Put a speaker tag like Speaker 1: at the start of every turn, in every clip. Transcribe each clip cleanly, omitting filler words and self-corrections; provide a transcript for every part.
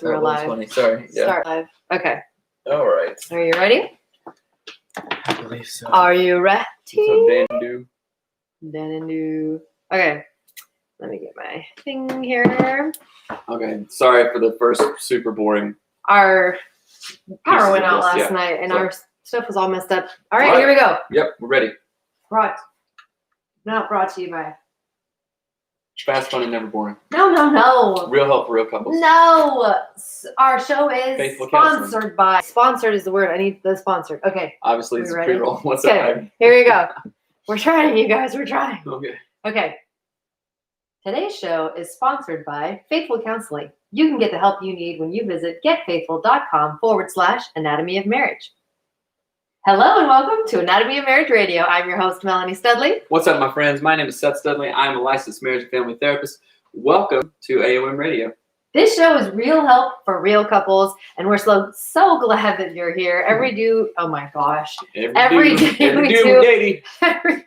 Speaker 1: We're live.
Speaker 2: 120. Sorry. Yeah.
Speaker 1: Start live. Okay.
Speaker 2: All right.
Speaker 1: Are you ready?
Speaker 2: I believe so.
Speaker 1: Are you ready?
Speaker 2: What's up, Dan?
Speaker 1: Then and do. Okay. Let me get my thing here.
Speaker 2: Okay. Sorry for the first super boring.
Speaker 1: Our power went out
Speaker 2: Pieces of this,
Speaker 1: last night and
Speaker 2: So-
Speaker 1: our stuff was all messed up. All right,
Speaker 2: All right.
Speaker 1: here we go.
Speaker 2: Yep, we're ready.
Speaker 1: Not brought to you by.
Speaker 2: Fast, fun, and never boring.
Speaker 1: No.
Speaker 2: Real help for real couples.
Speaker 1: No. Our show is
Speaker 2: Faithful Counseling.
Speaker 1: sponsored by. Sponsored is the word. I need the sponsored. Okay.
Speaker 2: Obviously, it's
Speaker 1: We
Speaker 2: a
Speaker 1: ready?
Speaker 2: pre-roll. What's
Speaker 1: Okay.
Speaker 2: up,
Speaker 1: Here we go. We're trying, you guys. We're trying.
Speaker 2: Okay.
Speaker 1: Okay. Today's show is sponsored by Faithful Counseling. You can get the help you need when you visit getfaithful.com/anatomy of marriage. Hello and welcome to Anatomy of Marriage Radio. I'm your host, Melanie Studley.
Speaker 2: What's up, my friends? My name is Seth Studley. I'm a licensed marriage and family therapist. Welcome to AOM Radio.
Speaker 1: This show is real help for real couples, and we're so glad that you're here. Every day we do every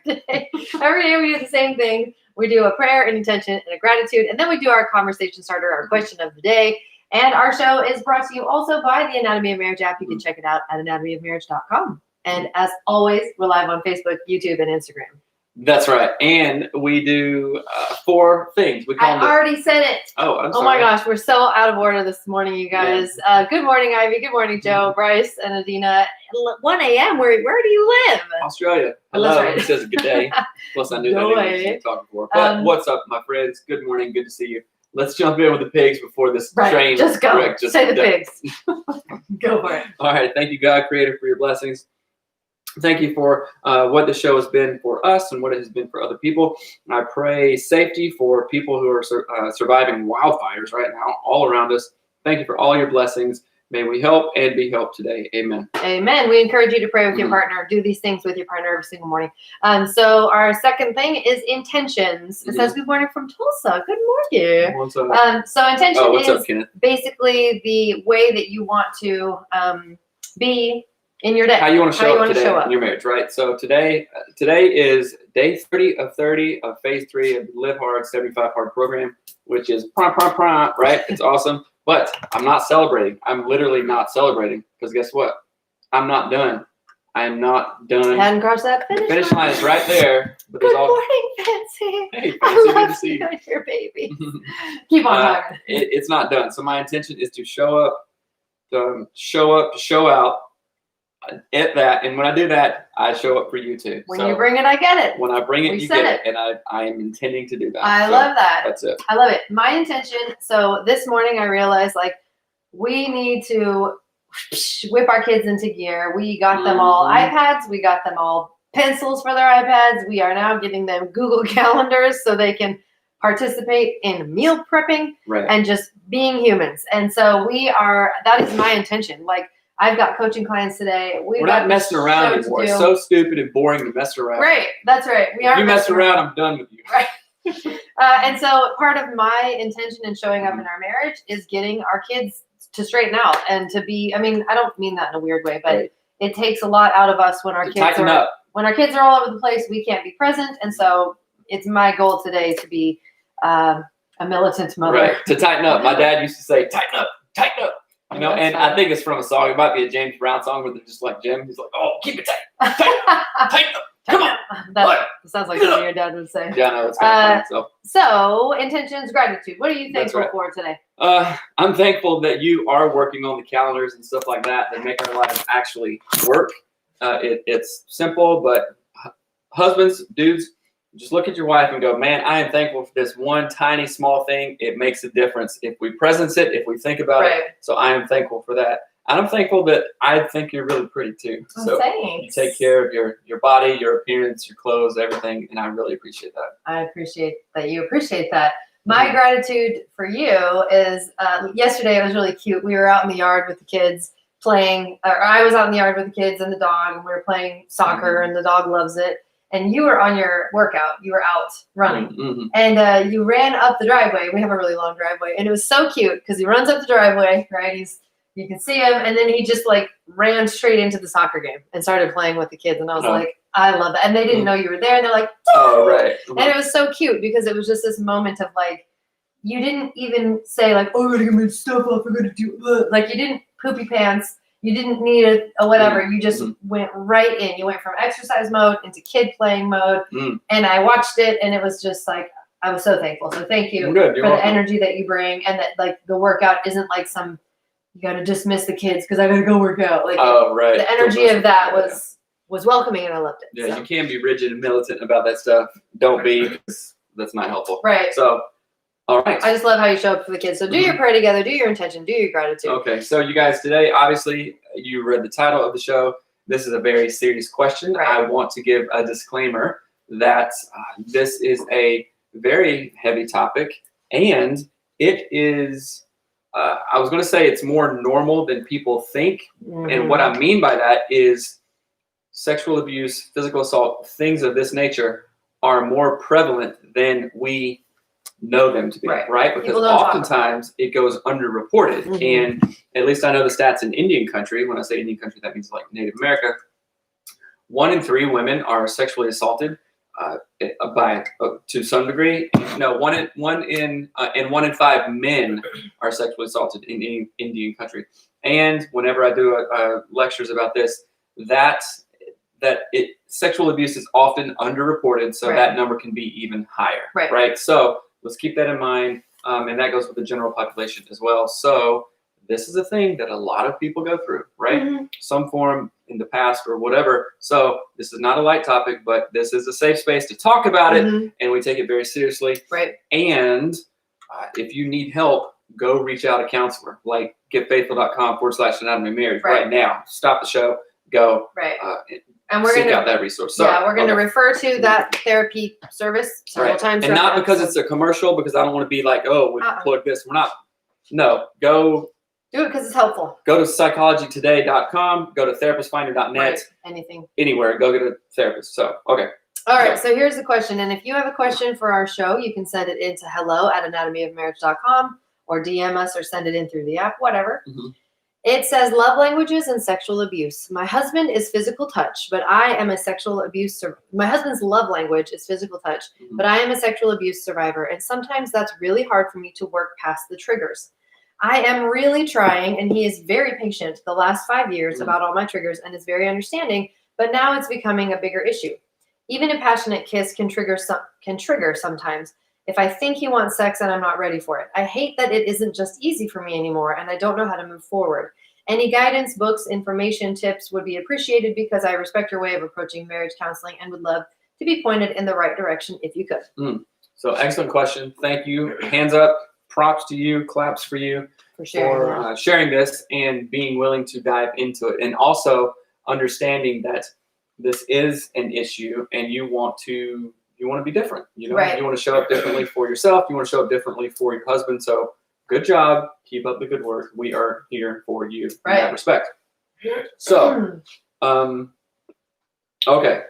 Speaker 1: day we do the same thing. We do a prayer, an intention, and a gratitude, and then we do our conversation starter, our question of the day. And our show is brought to you also by the Anatomy of Marriage app. You can check it out at anatomyofmarriage.com. And as always, we're live on Facebook, YouTube, and Instagram.
Speaker 2: That's right. And we do 4 things. We call
Speaker 1: I
Speaker 2: them.
Speaker 1: already said it.
Speaker 2: Oh, I'm
Speaker 1: Oh
Speaker 2: sorry.
Speaker 1: my gosh, we're so out of order this morning, you guys. Good morning, Ivy. Good morning, Joe, Bryce, and Adina. 1 a.m. Where do you live?
Speaker 2: Australia.
Speaker 1: Oh, that's
Speaker 2: Hello.
Speaker 1: right.
Speaker 2: It says good day. Plus, I knew that
Speaker 1: Good
Speaker 2: English
Speaker 1: day.
Speaker 2: was talking before. But what's up, my friends? Good morning. Good to see you. Let's jump in with the pigs before this train.
Speaker 1: Just go.
Speaker 2: wreck just
Speaker 1: Say the
Speaker 2: done.
Speaker 1: pigs. Go for it.
Speaker 2: All right. Thank you, God, Creator, for your blessings. Thank you for what the show has been for us and what it has been for other people. And I pray safety for people who are surviving wildfires right now all around us. Thank you for all your blessings. May we help and be helped today. Amen.
Speaker 1: Amen. We encourage you to pray with your partner. Do these things with your partner every single morning. So our second thing is intentions. It says good morning from Tulsa. Good morning.
Speaker 2: What's up?
Speaker 1: So intention
Speaker 2: What's
Speaker 1: is
Speaker 2: up, Kenneth?
Speaker 1: basically the way that you want to be in your day.
Speaker 2: How you want to show up
Speaker 1: wanna
Speaker 2: today in your marriage, right? So today is day 30 of phase 3 of the Live Hard 75 Hard program, which is right? It's awesome. But I'm not celebrating. I'm literally not celebrating because guess what? I'm not done. I am not done.
Speaker 1: Hadn't crossed that
Speaker 2: The
Speaker 1: finish
Speaker 2: finish line is right there. But
Speaker 1: Good
Speaker 2: there's all.
Speaker 1: morning, Fancy.
Speaker 2: Hey,
Speaker 1: I
Speaker 2: Fancy, good
Speaker 1: love
Speaker 2: to see you.
Speaker 1: your baby. Keep on talking.
Speaker 2: It's not done. So my intention is to show up, to show out at that. And when I do that, I show up for you too.
Speaker 1: When
Speaker 2: So
Speaker 1: you bring it, I get it.
Speaker 2: when I bring it,
Speaker 1: We
Speaker 2: you
Speaker 1: said
Speaker 2: get it. And I am intending to do that.
Speaker 1: I
Speaker 2: So
Speaker 1: love that.
Speaker 2: That's it.
Speaker 1: I love it. My intention. So this morning I realized we need to whip our kids into gear. We got them all iPads. We got them all pencils for their iPads. We are now getting them Google Calendars so they can participate in meal prepping
Speaker 2: Right.
Speaker 1: and just being humans. And so that is my intention. I've got coaching clients today.
Speaker 2: We're not messing around anymore. It's so stupid and boring to mess around.
Speaker 1: Right. That's right. We
Speaker 2: If
Speaker 1: are
Speaker 2: you mess around, I'm done with you.
Speaker 1: Right. And so part of my intention in showing up in our marriage is getting our kids to straighten out and to be, I don't mean that in a weird way, but it takes a lot out of us when our kids are all over the place, we can't be present. And so it's my goal today to be a militant mother.
Speaker 2: Right. To tighten up. My dad used to say, tighten up. You know, and I think it's from a song. It might be a James Brown song where they're just like Jim. He's like, oh, keep it tight. Tighten up. Come on.
Speaker 1: That sounds like something your dad would say.
Speaker 2: Yeah, I know. It's kind of funny.
Speaker 1: So, intentions, gratitude. What are you thankful for today?
Speaker 2: I'm thankful that you are working on the calendars and stuff like that make our lives actually work. It's simple, but husbands, dudes, just look at your wife and go, man, I am thankful for this one tiny small thing. It makes a difference if we presence it, if we think about it. So I am thankful for that. And I'm thankful that I think you're really pretty too. So you take care of your body, your appearance, your clothes, everything. And I really appreciate that.
Speaker 1: I appreciate that you appreciate that. My gratitude for you is yesterday it was really cute. We were out in the yard with the kids playing, or I was out in the yard with the kids and the dog, and we were playing soccer and the dog loves it. And you were on your workout. You were out running. And you ran up the driveway. We have a really long driveway. And it was so cute because he runs up the driveway, right? You can see him. And then he just ran straight into the soccer game and started playing with the kids. And I was like, I love it. And they didn't know you were there. And they're like, oh,
Speaker 2: right.
Speaker 1: And it was so cute because it was just this moment of you didn't even say like, oh, I gotta get my stuff off, I gotta do it. Like you didn't poopy pants. You didn't need a whatever. You just went right in. You went from exercise mode into kid playing mode. And I watched it, and it was just like, I was so thankful. So thank you for the energy that you bring, and that like the workout isn't like some, you got to dismiss the kids because I got to go work out. Like the energy of that was welcoming, and I loved it.
Speaker 2: Yeah, so. You can be rigid and militant about that stuff. Don't be, because that's not helpful.
Speaker 1: Right.
Speaker 2: So, all right.
Speaker 1: I just love how you show up for the kids. So do your prayer together, do your intention, do your gratitude.
Speaker 2: Okay, so you guys, today, obviously, you read the title of the show. This is a very serious question. Right. I want to give a disclaimer that this is a very heavy topic, and it is, I was going to say it's more normal than people think. And what I mean by that is sexual abuse, physical assault, things of this nature are more prevalent than we know them to be, right? Because oftentimes it goes underreported. And at least I know the stats in Indian country. When I say Indian country, that means like Native America. 1 in 3 women are sexually assaulted to some degree. No, 1 in 5 men are sexually assaulted in Indian country. And whenever I do lectures about this, sexual abuse is often underreported, so that number can be even higher. Right. So let's keep that in mind, and that goes with the general population as well. So this is a thing that a lot of people go through, right? Some form in the past or whatever. So this is not a light topic, but this is a safe space to talk about it, and we take it very seriously. Right. And if you need help, go reach out to a counselor, like getfaithful.com/anatomy of marriage right now. Stop the show, go. Right. And we're going to seek out that resource. So, we're going to refer to that therapy service several times. And not because it's a commercial, because I don't want to be like, oh, we plug this. We're not. No, go. Do it because it's helpful. Go to psychologytoday.com. Go to therapistfinder.net. Right. Anything. Anywhere. Go get a therapist. So, okay. All right. So here's the question. And if you have a question for our show, you can send it in to hello@anatomyofmarriage.com or DM us or send it in through the app, whatever. It says love languages and sexual abuse. My husband is physical touch, but I am a sexual abuse my husband's love language is physical touch, but I am a sexual abuse survivor, and sometimes that's really hard for me to work past the triggers. I am really trying, and he is very patient the last 5 years about all my triggers and is very understanding, but now it's becoming a bigger issue. Even a passionate kiss can trigger sometimes. If I think he wants sex and I'm not ready for it. I hate that it isn't just easy for me anymore, and I don't know how to move forward. Any guidance, books, information, tips would be appreciated because I respect your way of approaching marriage counseling and would love to be pointed in the right direction if you could. So excellent question. Thank you. Hands up. Props to you. Claps for you for sharing this and being willing to dive into it. And also understanding that this is an issue and you want to be different. You know, you want to show up differently for yourself. You want to show up differently for your husband. So good job. Keep up the good work. We are here for you in that respect. So, okay.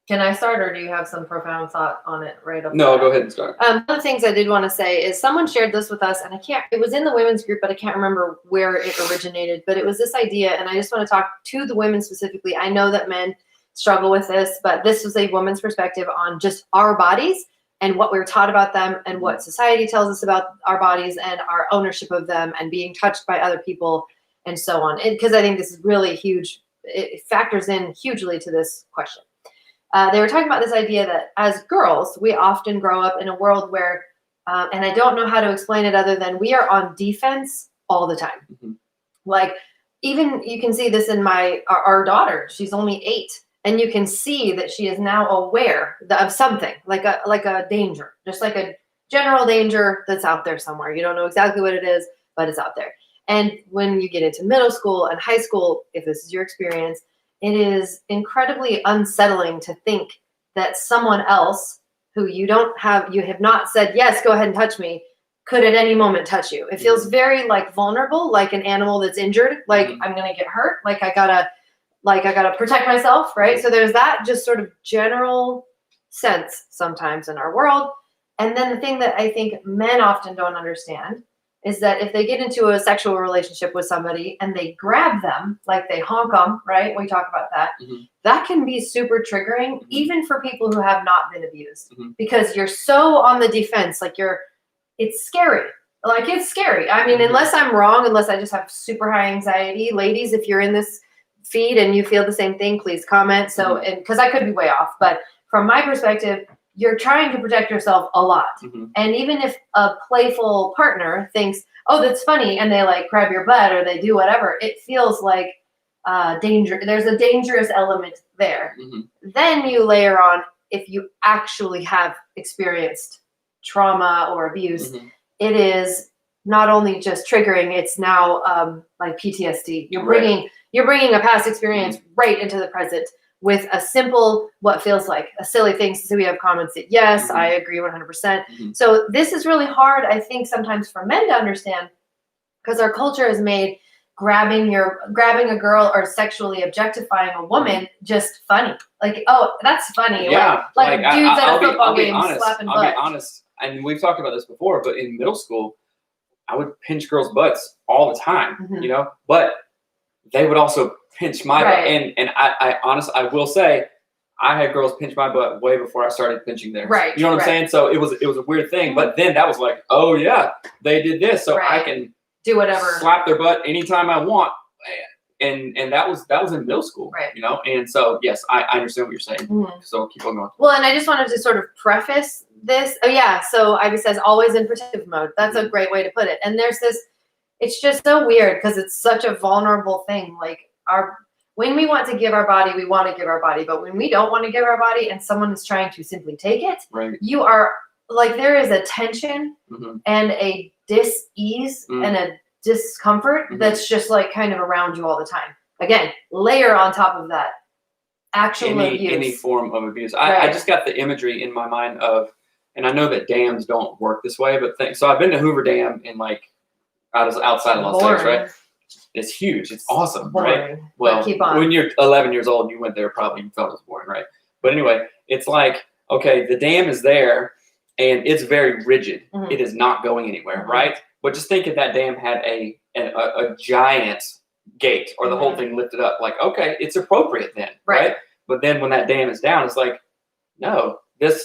Speaker 2: Can I start, or do you have some profound thought on it right up? No, go ahead and start. One of the things I did want to say is someone shared this with us, and it was in the women's group, but I can't remember where it originated, but it was this idea, and I just want to talk to the women specifically. I know that men struggle with this, but this was a woman's perspective on just our bodies and what we're taught about them and what society tells us about our bodies and our ownership of them and being touched by other people and so on. Because I think this is really huge. It factors in hugely to this question. They were talking about this idea that as girls, we often grow up in a world where, and I don't know how to explain it other than we are on defense all the time. Like, even you can see this in our daughter. She's only 8. And you can see that she is now aware of something, like a danger, just like a general danger that's out there somewhere. You don't know exactly what it is, but it's out there. And when you get into middle school and high school, if this is your experience, it is incredibly unsettling to think that someone else who you have not said, yes, go ahead and touch me, could at any moment touch you. It feels very like vulnerable, like an animal that's injured, like I'm going to get hurt, like I gotta protect myself, right? So there's that just sort of general sense sometimes in our world. And then the thing that I think men often don't understand is that if they get into a sexual relationship with somebody and they grab them, like they honk them, right? We talk about that. That can be super triggering, even for people who have not been abused, because you're so on the defense, like you're
Speaker 1: it's scary. Like, it's scary. I mean, unless I'm wrong, unless I just have super high anxiety, ladies, if you're in this feed and you feel the same thing, please comment. So, and because I could be way off, but from my perspective, you're trying to protect yourself a lot. And even if a playful partner thinks, oh, that's funny, and they like grab your butt or they do whatever, it feels like danger. There's a dangerous element there. Then you layer on, if you actually have experienced trauma or abuse, it is not only just triggering, it's now like PTSD. You're bringing a past experience right into the present with a simple, what feels like a silly thing. So we have comments that, yes, I agree 100%. So this is really hard, I think, sometimes for men to understand, because our culture has made grabbing a girl or sexually objectifying a woman just funny. Like, oh, that's funny.
Speaker 2: Yeah.
Speaker 1: Like dudes at a football game slapping
Speaker 2: I'll
Speaker 1: butt.
Speaker 2: be honest, and we've talked about this before, but in middle school, I would pinch girls' butts all the time, you know, but they would also pinch my butt. And I honestly, I will say, I had girls pinch my butt way before I started pinching theirs. You know what I'm saying? So it was a weird thing, but then that was like, oh yeah, they did this, so I can
Speaker 1: do whatever,
Speaker 2: slap their butt anytime I want. And that was in middle school, you know? And so, yes, I understand what you're saying. So keep on going.
Speaker 1: Well, and I just wanted to sort of preface this. Oh yeah. So Ivy says always in protective mode. That's a great way to put it. And there's this, it's just so weird because it's such a vulnerable thing. Like when we want to give our body, we want to give our body. But when we don't want to give our body and someone is trying to simply take it, you are like, there is a tension and a dis-ease and a discomfort that's just like kind of around you all the time. Again, layer on top of that actual abuse.
Speaker 2: Any form of abuse. I just got the imagery in my mind of, and I know that dams don't work this way, but so I've been to Hoover Dam in like outside of Las Vegas, right? It's huge. It's awesome, right? Well,
Speaker 1: keep on.
Speaker 2: When you're 11 years old and you went there, probably you felt it was boring, right? But anyway, it's like, okay, the dam is there and it's very rigid. It is not going anywhere, right? But just think if that dam had a giant gate or the whole thing lifted up, like, okay, it's appropriate then, right? But then when that dam is down, it's like, no, this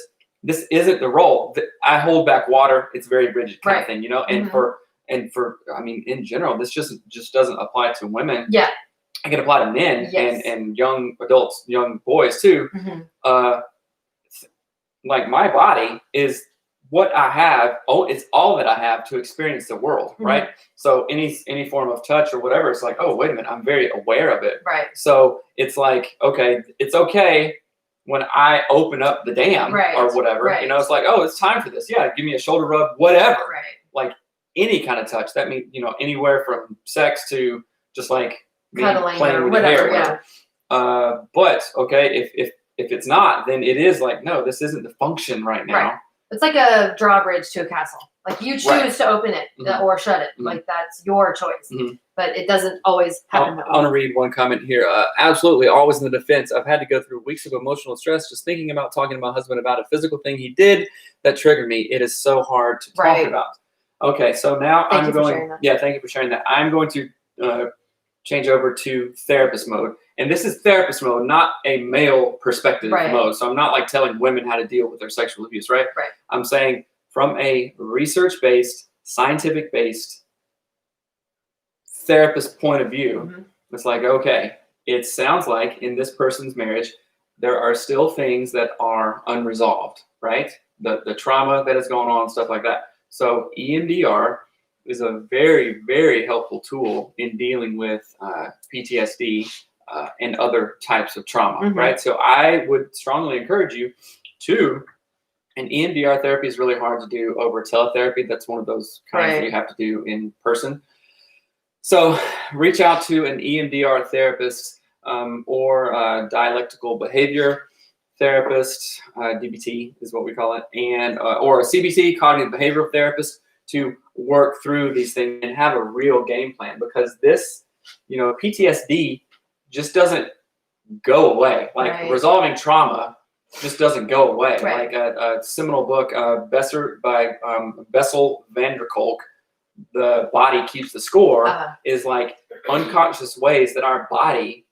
Speaker 2: isn't the role. I hold back water. It's very rigid kind of thing, you know? And for I mean, in general, this just doesn't apply to women. Yeah. It can apply to men and young adults, young boys too. Like my body is what I have. Oh, it's all that I have to experience the world, right? So any form of touch or whatever, it's like, oh, wait a minute, I'm very aware of it. Right. So it's like, okay, it's okay when I open up the dam or whatever. You know, it's like, oh, it's time for this. Yeah, give me a shoulder rub, whatever. Right. Like any kind of touch. That means, you know, anywhere from sex to just like
Speaker 1: cuddling
Speaker 2: playing
Speaker 1: or
Speaker 2: with
Speaker 1: whatever.
Speaker 2: your hair. But okay, if it's not, then it is like, no, this isn't the function right now.
Speaker 1: It's like a drawbridge to a castle. Like you choose to open it or shut it. Like that's your choice. But it doesn't always happen that way.
Speaker 2: I want to read one comment here. Absolutely, always in the defense. I've had to go through weeks of emotional stress just thinking about talking to my husband about a physical thing he did that triggered me. It is so hard to talk about. Okay, so now
Speaker 1: Thank you for sharing that.
Speaker 2: Yeah, thank you for sharing that. I'm going to change over to therapist mode. And this is therapist mode, not a male perspective mode. So I'm not like telling women how to deal with their sexual abuse, right? I'm saying from a research-based, scientific-based therapist point of view, it's like, okay, it sounds like in this person's marriage, there are still things that are unresolved, right? The trauma that is going on, stuff like that. So EMDR is a very, very helpful tool in dealing with PTSD and other types of trauma, right? So I would strongly encourage you to, and EMDR therapy is really hard to do over teletherapy. That's one of those kinds that you have to do in person. So reach out to an EMDR therapist or dialectical behavior therapist, DBT is what we call it, and or a CBT, cognitive behavioral therapist, to work through these things and have a real game plan, because this, you know, PTSD just doesn't go away. Like resolving trauma just doesn't go away. Like a seminal book, Bessel van der Kolk, The Body Keeps the Score, is like unconscious ways that our body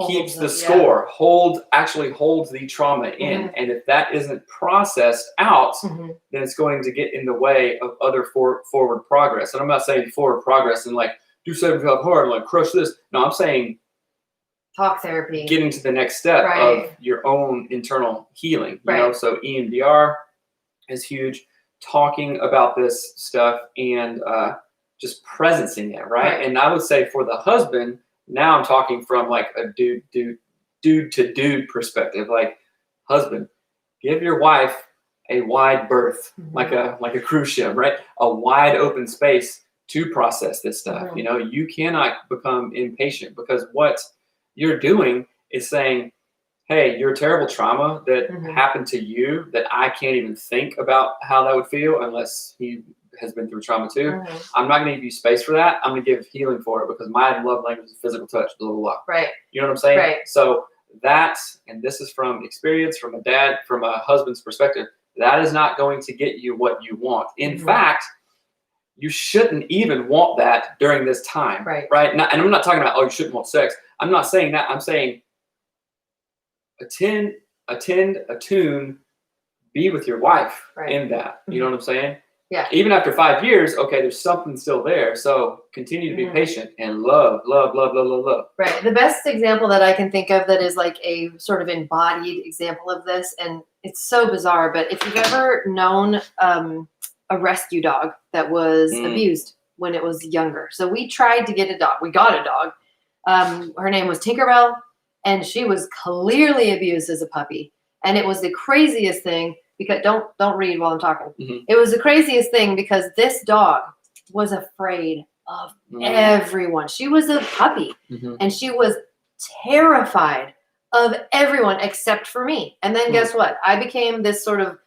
Speaker 2: keeps the
Speaker 1: Yeah.
Speaker 2: score, actually holds the trauma in. And if that isn't processed out,
Speaker 1: Mhm.
Speaker 2: then it's going to get in the way of other forward progress. And I'm not saying forward progress and like do 75 hard and like crush this. No, I'm saying
Speaker 1: Talk therapy.
Speaker 2: getting to the next step
Speaker 1: Right.
Speaker 2: of your own internal healing. You
Speaker 1: Right.
Speaker 2: know, so EMDR is huge. Talking about this stuff and just presencing it, right?
Speaker 1: Right.
Speaker 2: And I would say for the husband, now I'm talking from like a dude to dude perspective. Like, husband, give your wife a wide berth,
Speaker 1: Mhm.
Speaker 2: like a cruise ship, right? A wide open space to process this stuff.
Speaker 1: Mhm.
Speaker 2: You know, you cannot become impatient, because what you're doing is saying, hey, your terrible trauma that
Speaker 1: Mhm.
Speaker 2: happened to you, that I can't even think about how that would feel unless he has been through trauma too.
Speaker 1: Mhm.
Speaker 2: I'm not going to give you space for that. I'm going to give healing for it, because my love language is physical touch, blah, blah, blah.
Speaker 1: Right.
Speaker 2: You know what I'm saying?
Speaker 1: Right.
Speaker 2: So that, and this is from experience, from a dad, from a husband's perspective, that is not going to get you what you want. In
Speaker 1: Mhm.
Speaker 2: fact, you shouldn't even want that during this time.
Speaker 1: Right.
Speaker 2: Right. And I'm not talking about, oh, you shouldn't want sex. I'm not saying that. I'm saying attend, attune, be with your wife
Speaker 1: Right.
Speaker 2: in that. You know what I'm saying?
Speaker 1: Yeah.
Speaker 2: Even after 5 years, okay, there's something still there. So continue to be
Speaker 1: Mhm.
Speaker 2: patient and love.
Speaker 1: Right. The best example that I can think of that is like a sort of embodied example of this, and it's so bizarre, but if you've ever known a rescue dog that was abused when it was younger. So we tried to get a dog. We got a dog. Her name was Tinkerbell, and she was clearly abused as a puppy. And it was the craziest thing, because don't read while I'm talking.
Speaker 2: Mhm.
Speaker 1: It was the craziest thing because this dog was afraid of everyone. She was a puppy,
Speaker 2: Mhm.
Speaker 1: and she was terrified of everyone except for me. And then guess what? I became this sort of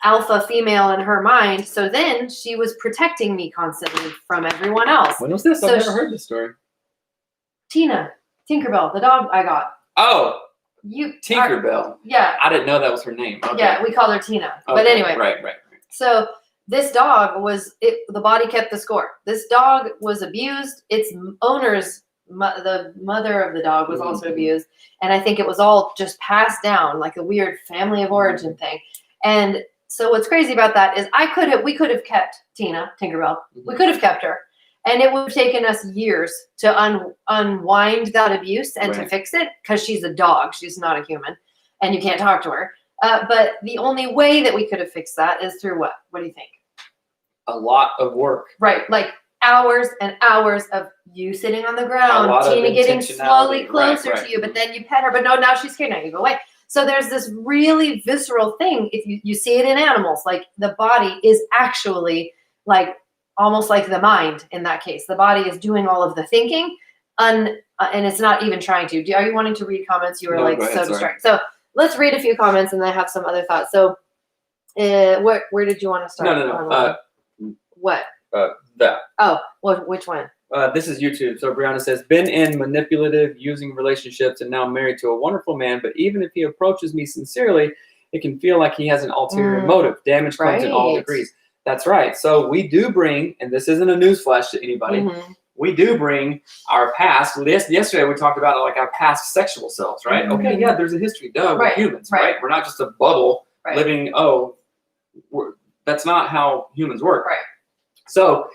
Speaker 1: alpha female in her mind. So then she was protecting me constantly from everyone else.
Speaker 2: When was this?
Speaker 1: So
Speaker 2: I've never heard this story.
Speaker 1: Tina, Tinkerbell, the dog I got.
Speaker 2: Oh,
Speaker 1: You
Speaker 2: Tinkerbell.
Speaker 1: Yeah.
Speaker 2: I didn't know that was her name. Okay.
Speaker 1: Yeah, we called her Tina.
Speaker 2: Okay.
Speaker 1: But anyway.
Speaker 2: Right.
Speaker 1: So this dog the body kept the score. This dog was abused. Its owner's, the mother of the dog was also abused. And I think it was all just passed down, like a weird family of origin thing. And so what's crazy about that is we could have kept Tina, Tinkerbell. We could have kept her. And it would have taken us years to unwind that abuse and to fix it, because she's a dog. She's not a human. And you can't talk to her. But the only way that we could have fixed that is through what? What do you think?
Speaker 2: A lot of work.
Speaker 1: Right. Like hours and hours of you sitting on the ground, Tina getting slowly closer to you, but then you pet her, but no, now she's scared, now you go away. So there's this really visceral thing. If you see it in animals, like the body is actually like almost like the mind in that case. The body is doing all of the thinking, and it's not even trying to. Are you wanting to read comments? You were
Speaker 2: No, go ahead,
Speaker 1: so
Speaker 2: sorry.
Speaker 1: distracted. So let's read a few comments, and then I have some other thoughts. So where did you want to start?
Speaker 2: No.
Speaker 1: What?
Speaker 2: That.
Speaker 1: Oh, which one?
Speaker 2: This is YouTube. So Brianna says, been in manipulative, using relationships, and now married to a wonderful man. But even if he approaches me sincerely, it can feel like he has an ulterior motive. Damage comes in all degrees. That's right. So we do bring, and this isn't a newsflash to anybody, we do bring our past. Yesterday we talked about like our past sexual selves, right? Okay, yeah, there's a history. Duh, we're humans, right? We're not just a bubble living, that's not how humans work.
Speaker 1: Right.
Speaker 2: So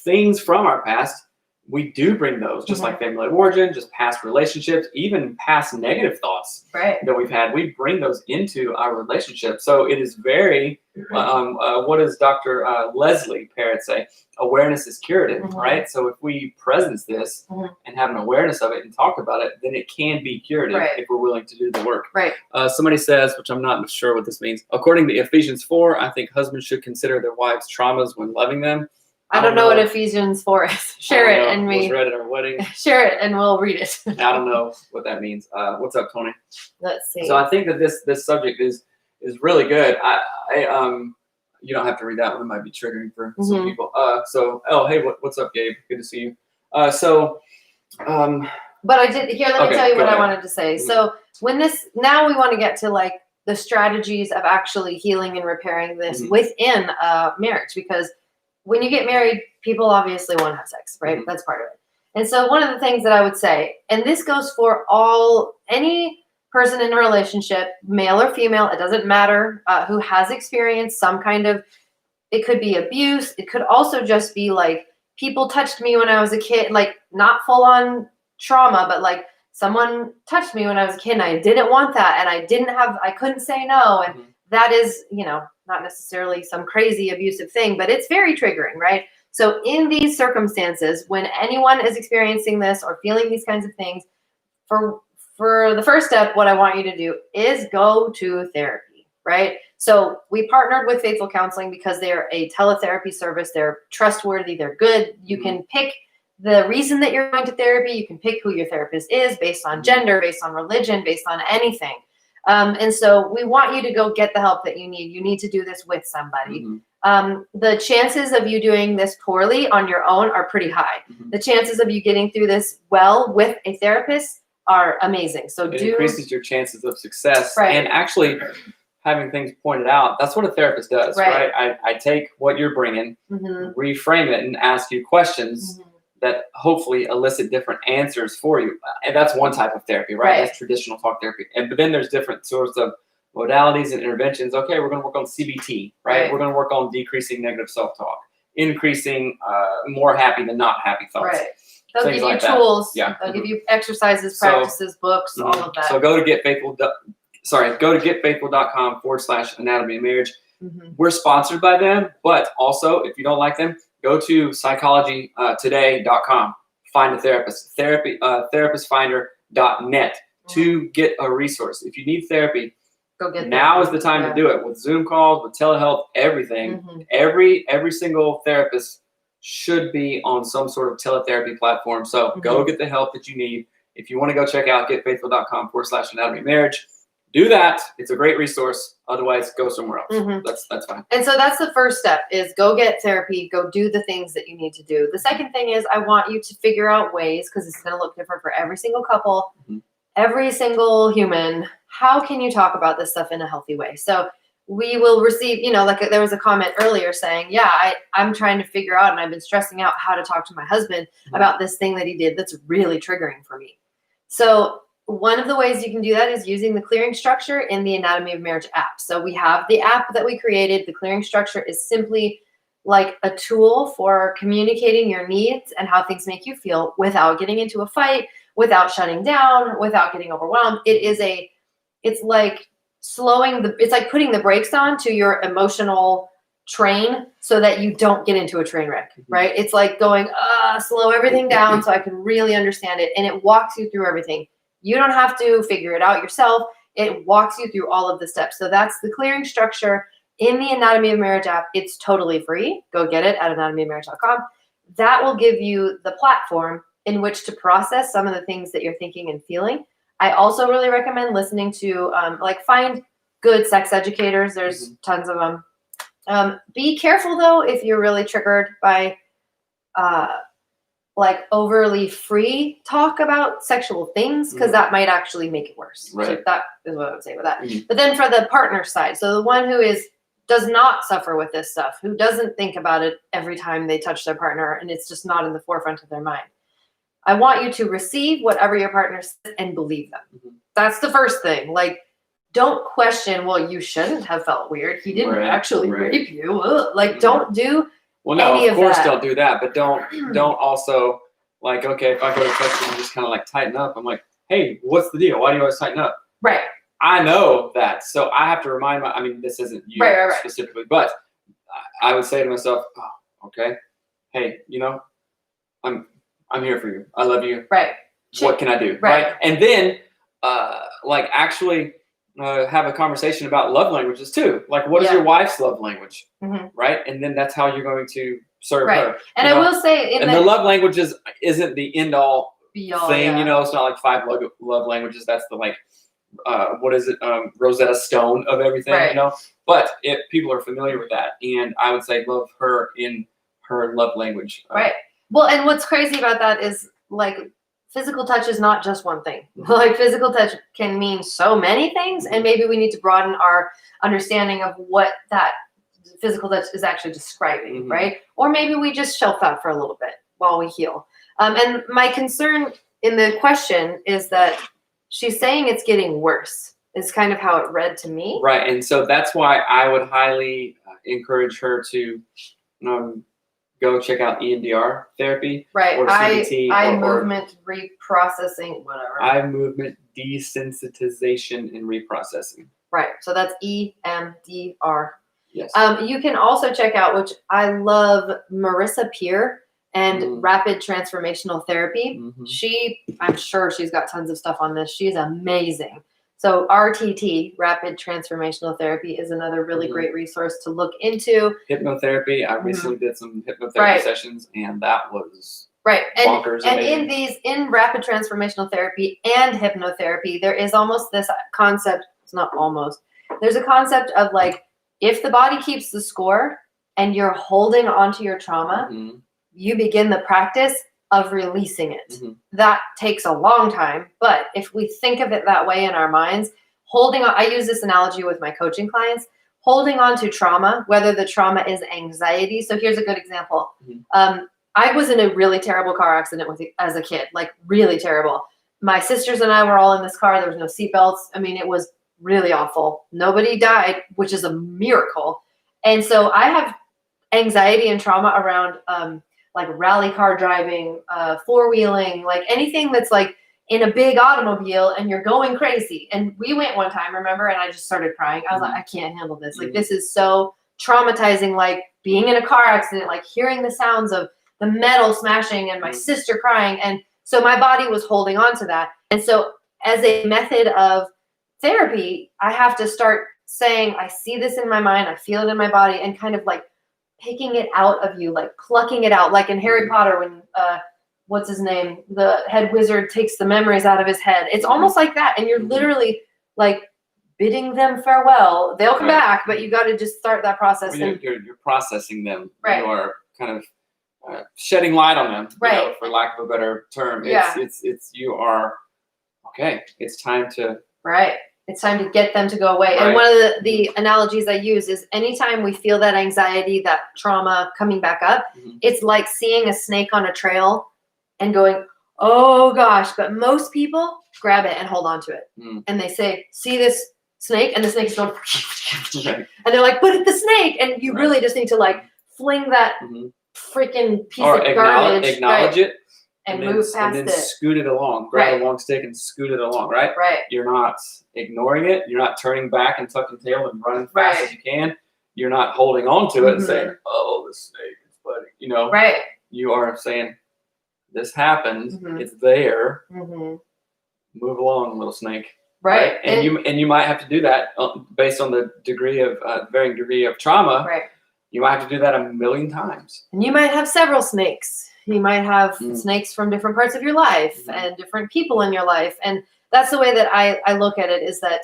Speaker 2: things from our past, we do bring those, just like family of origin, just past relationships, even past negative thoughts that we've had. We bring those into our relationship. So it is very, what does Dr. Leslie Parrott say? Awareness is curative, right? So if we presence this and have an awareness of it and talk about it, then it can be curative if we're willing to do the work.
Speaker 1: Right.
Speaker 2: Somebody says, which I'm not sure what this means, according to Ephesians 4, I think husbands should consider their wives' traumas when loving them.
Speaker 1: I don't know what Ephesians 4 is. Share it and
Speaker 2: we read at our wedding.
Speaker 1: Share it and we'll read it.
Speaker 2: I don't know what that means. What's up, Tony?
Speaker 1: Let's see.
Speaker 2: So I think that this subject is really good. You don't have to read that one. It might be triggering for some people. Hey, what's up, Gabe? Good to see you. But
Speaker 1: I did here. Let me tell you what I wanted to say. So now we want to get to like the strategies of actually healing and repairing this within a marriage, because when you get married, people obviously want to have sex, right? That's part of it. And so one of the things that I would say, and this goes for any person in a relationship, male or female, it doesn't matter, who has experienced some kind of, it could be abuse. It could also just be like people touched me when I was a kid, like not full on trauma, but like someone touched me when I was a kid and I didn't want that. And I couldn't say no. And that is, not necessarily some crazy abusive thing, but it's very triggering, right? So in these circumstances, when anyone is experiencing this or feeling these kinds of things, for the first step, what I want you to do is go to therapy, right? So we partnered with Faithful Counseling because they're a teletherapy service. They're trustworthy. They're good. You can pick the reason that you're going to therapy. You can pick who your therapist is based on gender, based on religion, based on anything. And so we want you to go get the help that you need. You need to do this with somebody. The chances of you doing this poorly on your own are pretty high. The chances of you getting through this well with a therapist are amazing. So
Speaker 2: it increases your chances of success,
Speaker 1: right,
Speaker 2: and actually having things pointed out. That's what a therapist does, right? I take what you're bringing, reframe it, and ask you questions that hopefully elicit different answers for you. And that's one type of therapy, right? That's traditional talk therapy. But then there's different sorts of modalities and interventions. Okay, we're going to work on CBT, right? We're going to work on decreasing negative self-talk, increasing more happy than not happy thoughts.
Speaker 1: They'll give you tools. They'll give you exercises, practices, books, all of that.
Speaker 2: So go to getfaithful.com/anatomy of marriage. We're sponsored by them, but also if you don't like them, go to psychologytoday.com. Find a therapist. Therapistfinder.net to get a resource. If you need therapy, now is the time to do it. With Zoom calls, with telehealth, everything. Every single therapist should be on some sort of teletherapy platform. So go get the help that you need. If you want to go check out getfaithful.com/anatomy of marriage, do that. It's a great resource. Otherwise, go somewhere else. That's fine.
Speaker 1: And so that's the first step, is go get therapy, go do the things that you need to do. The second thing is I want you to figure out ways, because it's going to look different for every single couple, every single human. How can you talk about this stuff in a healthy way? So we will receive, like there was a comment earlier saying, I'm trying to figure out, and I've been stressing out how to talk to my husband about this thing that he did that's really triggering for me. So one of the ways you can do that is using the clearing structure in the Anatomy of Marriage app. So we have the app that we created. The clearing structure is simply like a tool for communicating your needs and how things make you feel without getting into a fight, without shutting down, without getting overwhelmed. It's like it's like putting the brakes on to your emotional train so that you don't get into a train wreck, right? It's like going, slow everything down so I can really understand it. And it walks you through everything. You don't have to figure it out yourself. It walks you through all of the steps. So that's the clearing structure in the Anatomy of Marriage app. It's totally free. Go get it at anatomyofmarriage.com. That will give you the platform in which to process some of the things that you're thinking and feeling. I also really recommend listening to, find good sex educators. There's tons of them. Be careful though, if you're really triggered by, overly free talk about sexual things, because that might actually make it worse. So that is what I would say with that. But then for the partner side, so the one who does not suffer with this stuff, who doesn't think about it every time they touch their partner, and it's just not in the forefront of their mind, I want you to receive whatever your partner says and believe them. That's the first thing. Don't question, well, you shouldn't have felt weird. He didn't actually rape you. Don't do any of
Speaker 2: course
Speaker 1: that.
Speaker 2: Don't do that, but don't also, okay, if I go to touch you and just kind of tighten up, I'm like, hey, what's the deal? Why do you always tighten up?
Speaker 1: Right.
Speaker 2: I know that. So I have to remind this isn't you specifically, but I would say to myself, okay, hey, I'm here for you. I love you.
Speaker 1: Right.
Speaker 2: What can I do? Right. And then actually have a conversation about love languages too. What is your wife's love language? Right. And then that's how you're going to serve her.
Speaker 1: And I will say,
Speaker 2: the love languages isn't the end all thing. It's not 5 love languages. That's the what is it? Rosetta Stone of everything, But if people are familiar with that, and I would say love her in her love language.
Speaker 1: Right. Well, and what's crazy about that is physical touch is not just one thing. Physical touch can mean so many things, and maybe we need to broaden our understanding of what that physical touch is actually describing, right? Or maybe we just shelf that for a little bit while we heal. And my concern in the question is that she's saying it's getting worse. Is kind of how it read to me.
Speaker 2: Right, and so that's why I would highly encourage her to go check out EMDR therapy,
Speaker 1: Right.
Speaker 2: or CBT,
Speaker 1: eye
Speaker 2: or
Speaker 1: movement reprocessing, whatever.
Speaker 2: eye movement desensitization and reprocessing.
Speaker 1: Right. So that's EMDR.
Speaker 2: Yes.
Speaker 1: You can also check out, which I love, Marissa Peer and Rapid Transformational Therapy.
Speaker 2: Mm-hmm.
Speaker 1: I'm sure she's got tons of stuff on this. She's amazing. So RTT, Rapid Transformational Therapy, is another really great resource to look into.
Speaker 2: Hypnotherapy. I recently did some hypnotherapy sessions, and that was bonkers.
Speaker 1: And in Rapid Transformational Therapy and hypnotherapy, there is almost this concept. It's not almost. There's a concept of like, if the body keeps the score and you're holding onto your trauma, you begin the practice of releasing it. That takes a long time, but if we think of it that way in our minds, holding on, I use this analogy with my coaching clients, holding on to trauma, whether the trauma is anxiety. So here's a good example. I was in a really terrible car accident as a kid, like really terrible. My sisters and I were all in this car. There was no seatbelts. I mean, it was really awful. Nobody died, which is a miracle. And so I have anxiety and trauma around like rally car driving, four-wheeling, like anything that's like in a big automobile and you're going crazy. And we went one time, remember, and I just started crying. I was like, I can't handle this. Like, this is so traumatizing, like being in a car accident, like hearing the sounds of the metal smashing and my sister crying. And so my body was holding on to that. And so as a method of therapy, I have to start saying, I see this in my mind, I feel it in my body, and kind of like picking it out of you, like plucking it out, like in Harry Potter when what's his name, the head wizard takes the memories out of his head. It's almost like that, and you're literally like bidding them farewell. They'll come back, but you got to just start that process.
Speaker 2: Well, you're processing them. You are kind of shedding light on them, you know, for lack of a better term. It's you are okay. It's time to
Speaker 1: It's time to get them to go away. And one of the analogies I use is anytime we feel that anxiety, that trauma coming back up, it's like seeing a snake on a trail and going, oh gosh. But most people grab it and hold on to it. And they say, see this snake? And the snake's going, and they're like, but it's the snake. And you really just need to like fling that freaking piece of garbage.
Speaker 2: Acknowledge it.
Speaker 1: And move past
Speaker 2: and then
Speaker 1: it.
Speaker 2: Scoot it along. Grab a long stick and scoot it along, right? You're not ignoring it. You're not turning back and tucking tail and running fast as you can. You're not holding on to it and saying, oh, the snake is biting. You know, you are saying, this happened. It's there. Move along, little snake. Right. And you might have to do that based on the varying degree of trauma. You might have to do that a million times.
Speaker 1: And you might have several snakes. You might have snakes from different parts of your life and different people in your life. And that's the way that I look at it, is that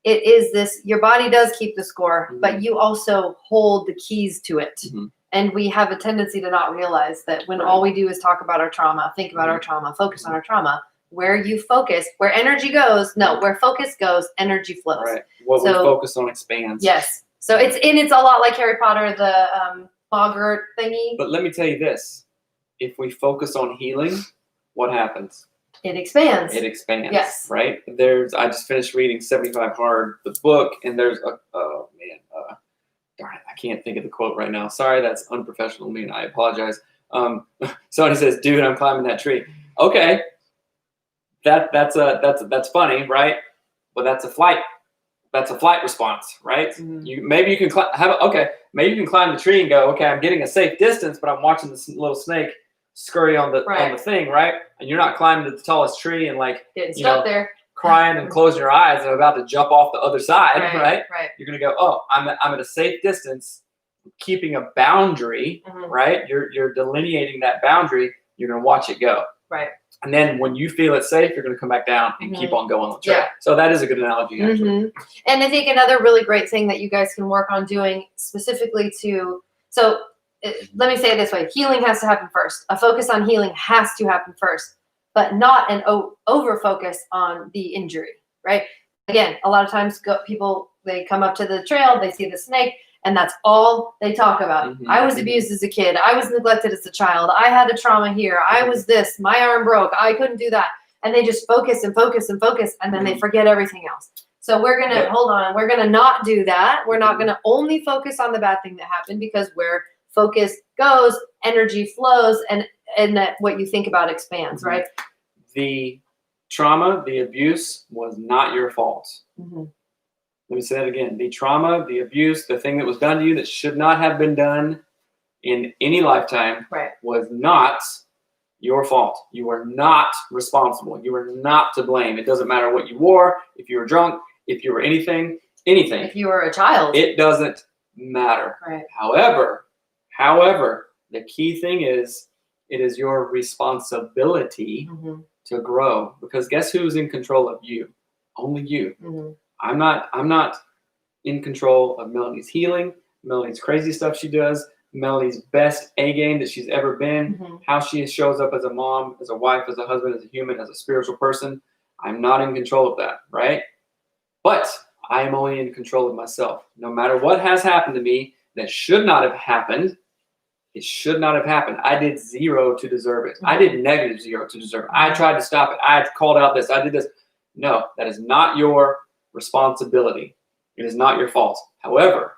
Speaker 1: it is this, your body does keep the score, but you also hold the keys to it. And we have a tendency to not realize that when all we do is talk about our trauma, think about our trauma, focus on our trauma, where you focus, where energy goes, where focus goes, energy flows.
Speaker 2: What we focus on expands.
Speaker 1: Yes. So it's a lot like Harry Potter, the boggart thingy.
Speaker 2: But let me tell you this. If we focus on healing, what happens?
Speaker 1: It expands.
Speaker 2: It expands.
Speaker 1: Yes.
Speaker 2: Right? I just finished reading 75 Hard, the book, and there's darn it, I can't think of the quote right now. Sorry, that's unprofessional of me, and I apologize. Somebody says, dude, I'm climbing that tree. Okay. That's funny, right? But that's a flight response, right? Maybe you can climb the tree and go, okay, I'm getting a safe distance, but I'm watching this little snake scurry on the thing, right? And you're not climbing to the tallest tree and like
Speaker 1: getting stuck there,
Speaker 2: crying and closing your eyes and about to jump off the other side, right? You're gonna go, oh, I'm at a safe distance, keeping a boundary, right? You're delineating that boundary. You're gonna watch it go,
Speaker 1: right?
Speaker 2: And then when you feel it safe, you're going to come back down and keep on going on the trail. So that is a good analogy, actually.
Speaker 1: And I think another really great thing that you guys can work on doing specifically let me say it this way. Healing has to happen first. A focus on healing has to happen first, but not an over focus on the injury, right? Again, a lot of times people, they come up to the trail, they see the snake, And that's all they talk about.
Speaker 2: Mhm.
Speaker 1: I was abused as a kid. I was neglected as a child. I had a trauma here. I was this. My arm broke. I couldn't do that. And they just focus and focus and focus, and then they forget everything else. So we're going to, hold on, we're going to not do that. We're not going to only focus on the bad thing that happened, because where focus goes, energy flows, and that what you think about expands, right?
Speaker 2: The trauma, the abuse was not your fault.
Speaker 1: Mm-hmm.
Speaker 2: Let me say that again. The trauma, the abuse, the thing that was done to you that should not have been done in any lifetime was not your fault. You were not responsible. You were not to blame. It doesn't matter what you wore, if you were drunk, if you were anything.
Speaker 1: If you were a child.
Speaker 2: It doesn't matter.
Speaker 1: Right.
Speaker 2: However, the key thing is it is your responsibility to grow, because guess who's in control of you? Only you. I'm not in control of Melanie's healing, Melanie's crazy stuff she does, Melanie's best A game that she's ever been, how she shows up as a mom, as a wife, as a husband, as a human, as a spiritual person. I'm not in control of that, right? But I am only in control of myself. No matter what has happened to me that should not have happened, it should not have happened. I did zero to deserve it. I did negative zero to deserve it. I tried to stop it. I called out this. I did this. No, that is not your responsibility. It is not your fault. However,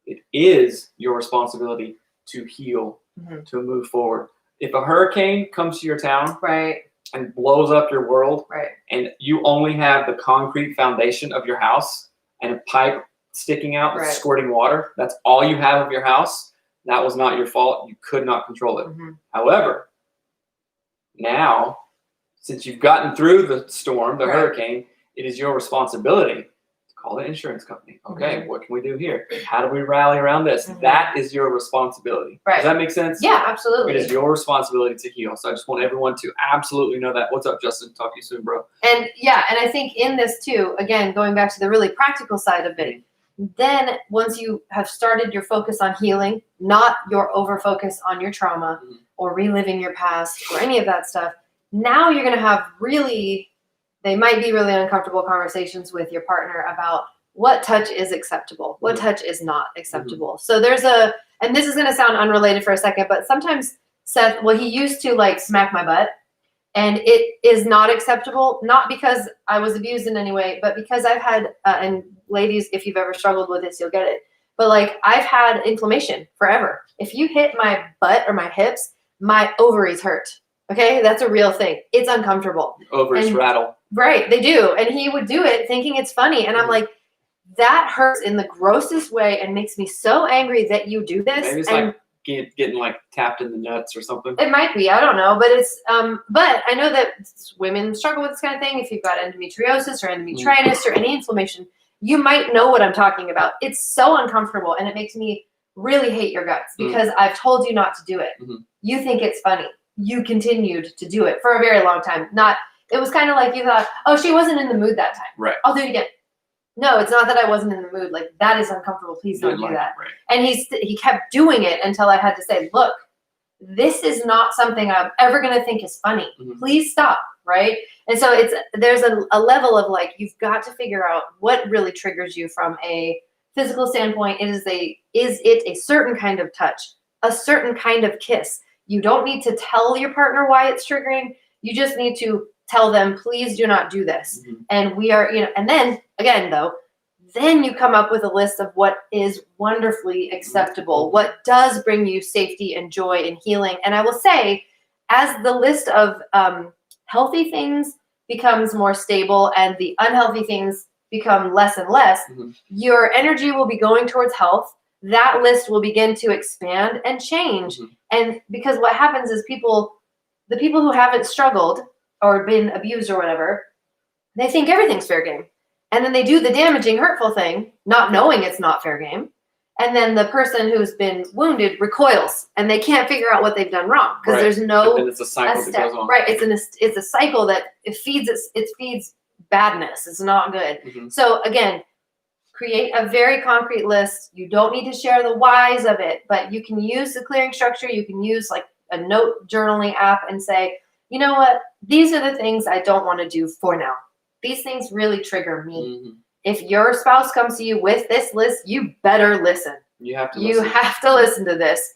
Speaker 2: it is your responsibility to heal, to move forward. If a hurricane comes to your town and blows up your world, and you only have the concrete foundation of your house and a pipe sticking out that's squirting water, that's all you have of your house, that was not your fault. You could not control it. However, now, since you've gotten through the storm, the hurricane, it is your responsibility to call the insurance company. Okay, what can we do here? How do we rally around this? That is your responsibility. Does that make sense?
Speaker 1: Yeah, absolutely.
Speaker 2: It is your responsibility to heal. So I just want everyone to absolutely know that. What's up, Justin? Talk to you soon, bro.
Speaker 1: And I think in this too, again, going back to the really practical side of it, then once you have started your focus on healing, not your over focus on your trauma or reliving your past or any of that stuff, now you're going to have they might be really uncomfortable conversations with your partner about what touch is acceptable, what touch is not acceptable. So there's and this is going to sound unrelated for a second, but sometimes Seth, he used to like smack my butt, and it is not acceptable, not because I was abused in any way, but because I've had, and ladies, if you've ever struggled with this, you'll get it. But like I've had inflammation forever. If you hit my butt or my hips, my ovaries hurt. Okay, that's a real thing. It's uncomfortable.
Speaker 2: Ovaries rattle.
Speaker 1: Right, they do. And he would do it thinking it's funny. And I'm like, that hurts in the grossest way and makes me so angry that you do this.
Speaker 2: Maybe it's like getting like tapped in the nuts or something.
Speaker 1: It might be. I don't know. But it's, but I know that women struggle with this kind of thing. If you've got endometriosis or endometritis or any inflammation, you might know what I'm talking about. It's so uncomfortable. And it makes me really hate your guts because I've told you not to do it. You think it's funny. You continued to do it for a very long time. It was kind of like you thought, oh, she wasn't in the mood that time.
Speaker 2: Right.
Speaker 1: I'll do it again. No, it's not that I wasn't in the mood. Like, that is uncomfortable. Please don't do that. Right. And he kept doing it until I had to say, look, this is not something I'm ever going to think is funny. Please stop. Right. And so there's a level of like, you've got to figure out what really triggers you from a physical standpoint. Is it a certain kind of touch, a certain kind of kiss? You don't need to tell your partner why it's triggering. You just need to tell them, please do not do this. And we are, and then again, then you come up with a list of what is wonderfully acceptable, what does bring you safety and joy and healing. And I will say, as the list of healthy things becomes more stable and the unhealthy things become less and less, your energy will be going towards health. That list will begin to expand and change. And because what happens is the people who haven't struggled or been abused or whatever, they think everything's fair game. And then they do the damaging, hurtful thing, not knowing it's not fair game. And then the person who's been wounded recoils and they can't figure out what they've done wrong because there's no.
Speaker 2: And then it's a cycle that goes on.
Speaker 1: Right. It's a cycle that it feeds badness. It's not good. So again, create a very concrete list. You don't need to share the whys of it, but you can use the clearing structure. You can use like a note journaling app and say, you know what? These are the things I don't want to do for now. These things really trigger me. If your spouse comes to you with this list, you better listen.
Speaker 2: You have to
Speaker 1: You
Speaker 2: listen.
Speaker 1: have to listen to this.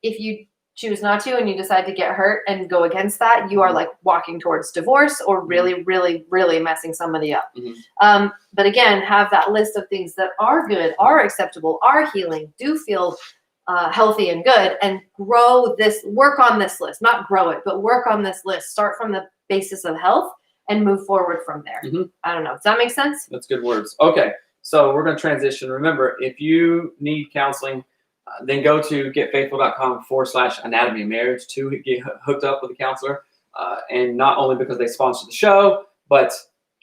Speaker 1: If you choose not to and you decide to get hurt and go against that, you are like walking towards divorce or really, really, really messing somebody up. But again, have that list of things that are good, are acceptable, are healing, do feel healthy and good, and work on this list. Not grow it, but work on this list. Start from the basis of health and move forward from there. I don't know. Does that make sense?
Speaker 2: That's good words. Okay, so we're going to transition. Remember, if you need counseling, then go to getfaithful.com/anatomy of marriage to get hooked up with a counselor. And not only because they sponsor the show, but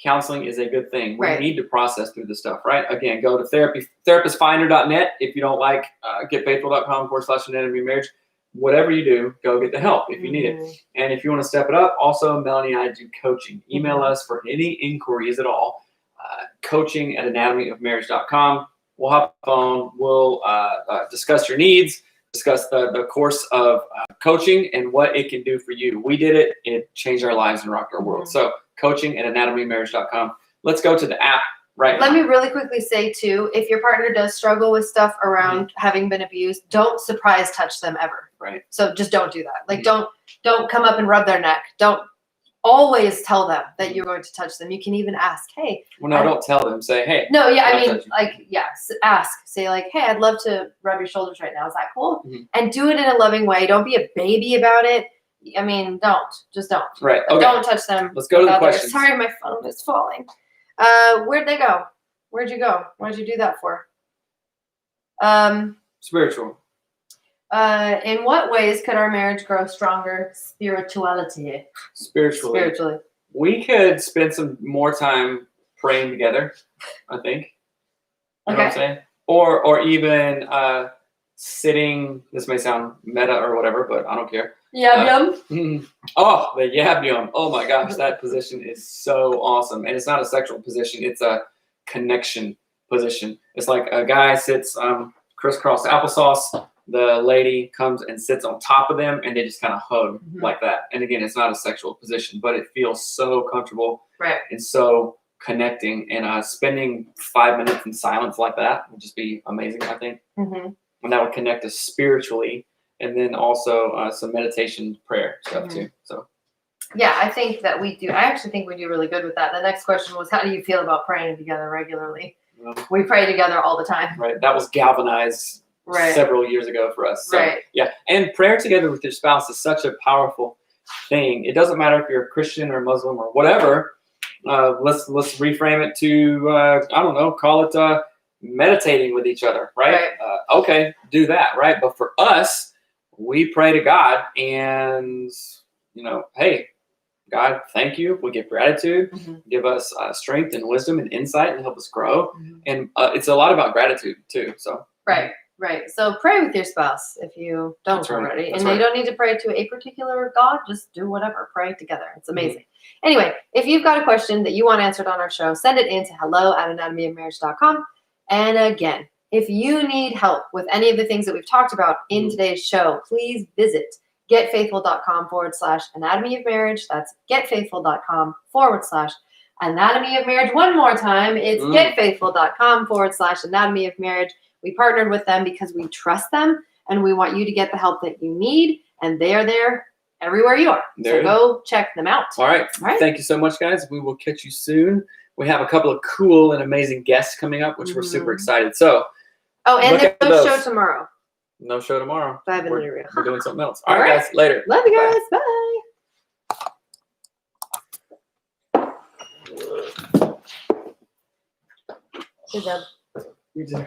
Speaker 2: counseling is a good thing. We need to process through this stuff, right? Again, go to therapistfinder.net. If you don't like getfaithful.com/anatomy of marriage, whatever you do, go get the help if you need it. And if you want to step it up, also Melanie and I do coaching. Email us for any inquiries at all. coaching@anatomyofmarriage.com. We'll hop on. We'll discuss your needs, discuss the course of coaching and what it can do for you. We did it. It changed our lives and rocked our world. So coaching@anatomyofmarriage.com. Let's go to the app right now.
Speaker 1: Let me really quickly say, too, if your partner does struggle with stuff around having been abused, don't surprise touch them ever.
Speaker 2: Right.
Speaker 1: So just don't do that. Like, don't come up and rub their neck. Don't always tell them that you're going to touch them. You can even ask, hey.
Speaker 2: Well, no, don't tell them. Say, hey.
Speaker 1: No, yeah, I mean,
Speaker 2: touch you.
Speaker 1: like, ask. Say, like, hey, I'd love to rub your shoulders right now. Is that cool? And do it in a loving way. Don't be a baby about it. I mean, just don't.
Speaker 2: Right. Okay.
Speaker 1: Don't touch them.
Speaker 2: Let's go to the questions.
Speaker 1: Sorry, my phone is falling. Where'd they go? Where'd you go? What'd you do that for?
Speaker 2: Spiritual.
Speaker 1: In what ways could our marriage grow stronger spiritually? We
Speaker 2: could spend some more time praying together, I think. You know what I'm saying? Or even sitting, this may sound meta or whatever, but I don't care.
Speaker 1: Yum.
Speaker 2: Oh, the yab yum. Oh my gosh, that position is so awesome. And it's not a sexual position, it's a connection position. It's like a guy sits crisscross applesauce, the lady comes and sits on top of them, and they just kind of hug like that. And again, it's not a sexual position, but it feels so comfortable and so connecting. And spending 5 minutes in silence like that would just be amazing, I think. And that would connect us spiritually. And then also some meditation prayer stuff too. So
Speaker 1: yeah, I think that we do. I actually think we do really good with that. The next question was, how do you feel about praying together regularly? We pray together all the time.
Speaker 2: Right. That was galvanized several years ago for us. So, yeah. And prayer together with your spouse is such a powerful thing. It doesn't matter if you're a Christian or Muslim or whatever. Let's reframe it to, I don't know, call it meditating with each other, right? Okay, do that, right? But for us, we pray to God and, hey, God, thank you. We give gratitude. Give us strength and wisdom and insight and help us grow. And it's a lot about gratitude too. So
Speaker 1: Right. So pray with your spouse if you don't already. And you don't need to pray to a particular God. Just do whatever. Pray together. It's amazing. Anyway, if you've got a question that you want answered on our show, send it in to hello@anatomyofmarriage.com. And again, if you need help with any of the things that we've talked about in today's show, please visit getfaithful.com/anatomy of marriage. That's getfaithful.com/anatomy of marriage. One more time, it's getfaithful.com/anatomy of marriage. We partnered with them because we trust them and we want you to get the help that you need. And they are there everywhere you are. So go check them out.
Speaker 2: All right. Thank you so much, guys. We will catch you soon. We have a couple of cool and amazing guests coming up, which we're super excited. So,
Speaker 1: and there's no show tomorrow.
Speaker 2: No show tomorrow.
Speaker 1: I have an interview.
Speaker 2: We're doing something else. All right, guys. Later.
Speaker 1: Love you guys. Bye. Good job.
Speaker 2: You too.